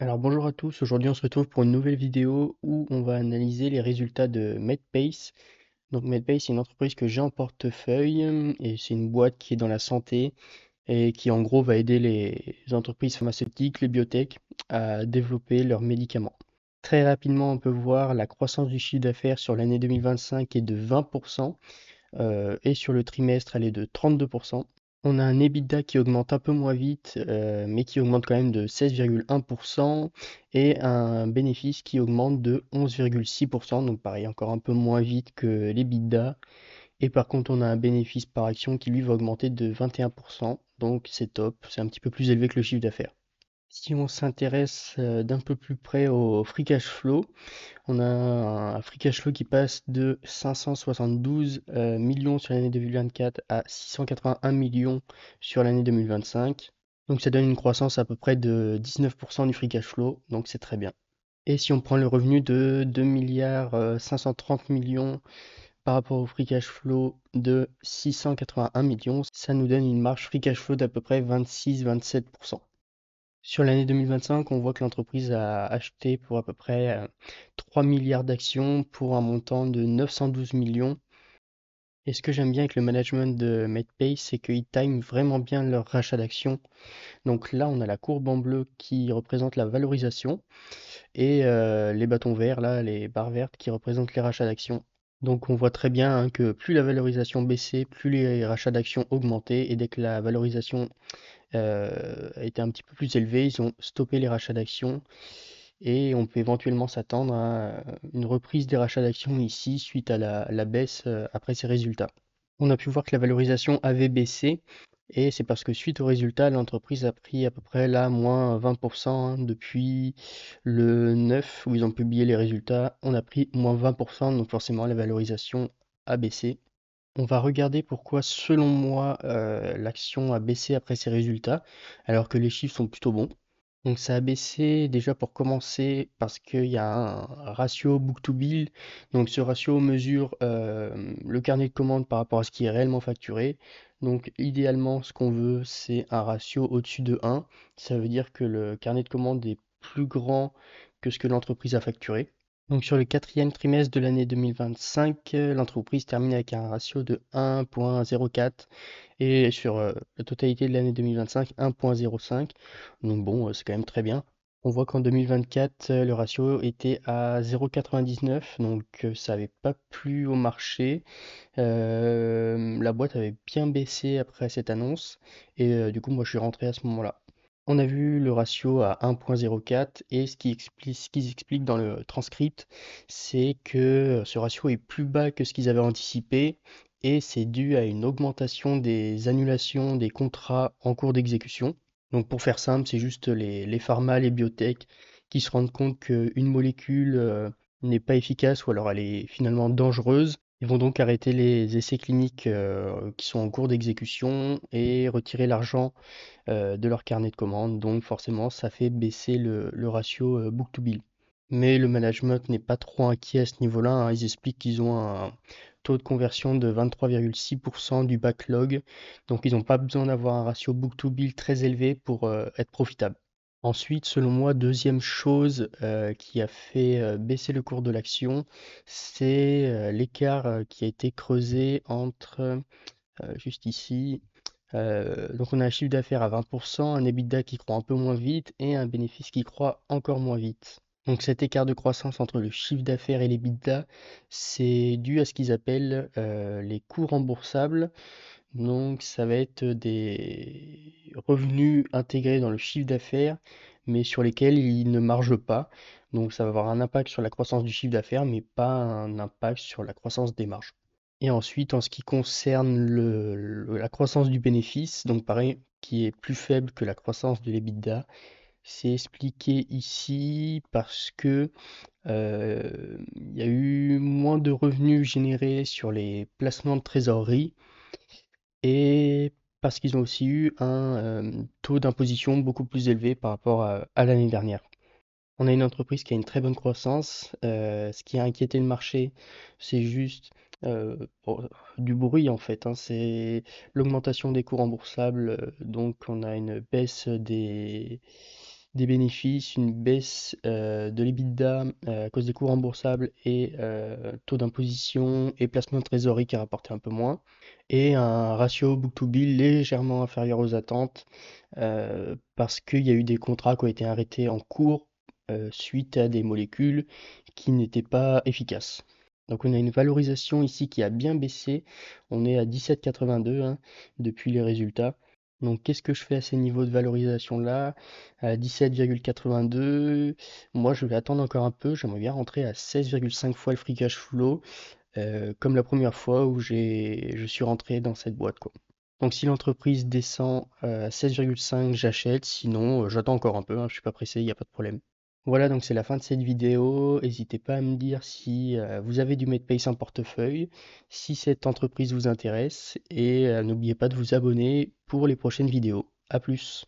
Alors bonjour à tous, aujourd'hui on se retrouve pour une nouvelle vidéo où on va analyser les résultats de MedPace. Donc MedPace c'est une entreprise que j'ai en portefeuille et c'est une boîte qui est dans la santé et qui en gros va aider les entreprises pharmaceutiques, les biotech à développer leurs médicaments. Très rapidement on peut voir la croissance du chiffre d'affaires sur l'année 2025 est de 20% et sur le trimestre elle est de 32%. On a un EBITDA qui augmente un peu moins vite, mais qui augmente quand même de 16,1% et un bénéfice qui augmente de 11,6%, donc pareil, encore un peu moins vite que l'EBITDA. Et par contre, on a un bénéfice par action qui lui va augmenter de 21%, donc c'est top, c'est un petit peu plus élevé que le chiffre d'affaires. Si on s'intéresse d'un peu plus près au free cash flow, on a un free cash flow qui passe de 572 millions sur l'année 2024 à 681 millions sur l'année 2025. Donc ça donne une croissance à peu près de 19% du free cash flow, donc c'est très bien. Et si on prend le revenu de 2 milliards 530 millions par rapport au free cash flow de 681 millions, ça nous donne une marge free cash flow d'à peu près 26-27%. Sur l'année 2025, on voit que l'entreprise a acheté pour à peu près 3 milliards d'actions pour un montant de 912 millions. Et ce que j'aime bien avec le management de MedPay, c'est qu'ils time vraiment bien leur rachat d'actions. Donc là, on a la courbe en bleu qui représente la valorisation et les bâtons verts, là, les barres vertes qui représentent les rachats d'actions. Donc on voit très bien hein, que plus la valorisation baissait, plus les rachats d'actions augmentaient. Et dès que la valorisation était un petit peu plus élevé, ils ont stoppé les rachats d'actions et on peut éventuellement s'attendre à une reprise des rachats d'actions ici suite à la baisse après ces résultats. On a pu voir que la valorisation avait baissé et c'est parce que suite aux résultats, l'entreprise a pris à peu près là moins 20% hein, depuis le 9 où ils ont publié les résultats. On a pris moins 20%, donc forcément la valorisation a baissé. On va regarder pourquoi, selon moi, l'action a baissé après ces résultats, alors que les chiffres sont plutôt bons. Donc ça a baissé déjà pour commencer parce qu'il y a un ratio book to bill. Donc ce ratio mesure le carnet de commandes par rapport à ce qui est réellement facturé. Donc idéalement, ce qu'on veut, c'est un ratio au-dessus de 1. Ça veut dire que le carnet de commandes est plus grand que ce que l'entreprise a facturé. Donc sur le quatrième trimestre de l'année 2025, l'entreprise termine avec un ratio de 1,04 et sur la totalité de l'année 2025, 1,05. Donc bon, c'est quand même très bien. On voit qu'en 2024, le ratio était à 0,99, donc ça n'avait pas plu au marché. La boîte avait bien baissé après cette annonce et du coup, moi je suis rentré à ce moment-là. On a vu le ratio à 1,04 et ce qu'ils expliquent dans le transcript, c'est que ce ratio est plus bas que ce qu'ils avaient anticipé et c'est dû à une augmentation des annulations des contrats en cours d'exécution. Donc pour faire simple, c'est juste les pharma, les biotech qui se rendent compte qu'une molécule n'est pas efficace ou alors elle est finalement dangereuse. Ils vont donc arrêter les essais cliniques qui sont en cours d'exécution et retirer l'argent de leur carnet de commandes. Donc forcément, ça fait baisser le ratio book to bill. Mais le management n'est pas trop inquiet à ce niveau-là, hein. Ils expliquent qu'ils ont un taux de conversion de 23,6% du backlog. Donc ils n'ont pas besoin d'avoir un ratio book to bill très élevé pour être profitable. Ensuite, selon moi, deuxième chose qui a fait baisser le cours de l'action, c'est l'écart qui a été creusé entre, juste ici, donc on a un chiffre d'affaires à 20%, un EBITDA qui croît un peu moins vite et un bénéfice qui croît encore moins vite. Donc cet écart de croissance entre le chiffre d'affaires et l'EBITDA, c'est dû à ce qu'ils appellent les coûts remboursables. Donc ça va être des revenus intégrés dans le chiffre d'affaires, mais sur lesquels ils ne margent pas. Donc ça va avoir un impact sur la croissance du chiffre d'affaires, mais pas un impact sur la croissance des marges. Et ensuite, en ce qui concerne la croissance du bénéfice, donc pareil, qui est plus faible que la croissance de l'EBITDA, c'est expliqué ici parce que il y a eu moins de revenus générés sur les placements de trésorerie et parce qu'ils ont aussi eu un taux d'imposition beaucoup plus élevé par rapport à l'année dernière. On a une entreprise qui a une très bonne croissance. Ce qui a inquiété le marché, c'est juste bon, du bruit en fait, hein. C'est l'augmentation des coûts remboursables. Donc on a une baisse des bénéfices, une baisse de l'EBITDA à cause des coûts remboursables et taux d'imposition et placement de trésorerie qui a rapporté un peu moins, et un ratio book-to-bill légèrement inférieur aux attentes parce qu'il y a eu des contrats qui ont été arrêtés en cours suite à des molécules qui n'étaient pas efficaces. Donc on a une valorisation ici qui a bien baissé, on est à 17,82 hein, depuis les résultats. Donc qu'est-ce que je fais à ces niveaux de valorisation là? À 17,82, moi je vais attendre encore un peu, j'aimerais bien rentrer à 16,5 fois le free cash flow, comme la première fois où je suis rentré dans cette boîte quoi. Donc si l'entreprise descend à 16,5, j'achète, sinon j'attends encore un peu, hein, je suis pas pressé, il n'y a pas de problème. Voilà, donc c'est la fin de cette vidéo. N'hésitez pas à me dire si vous avez du MedPace en portefeuille, si cette entreprise vous intéresse, et n'oubliez pas de vous abonner pour les prochaines vidéos. À plus!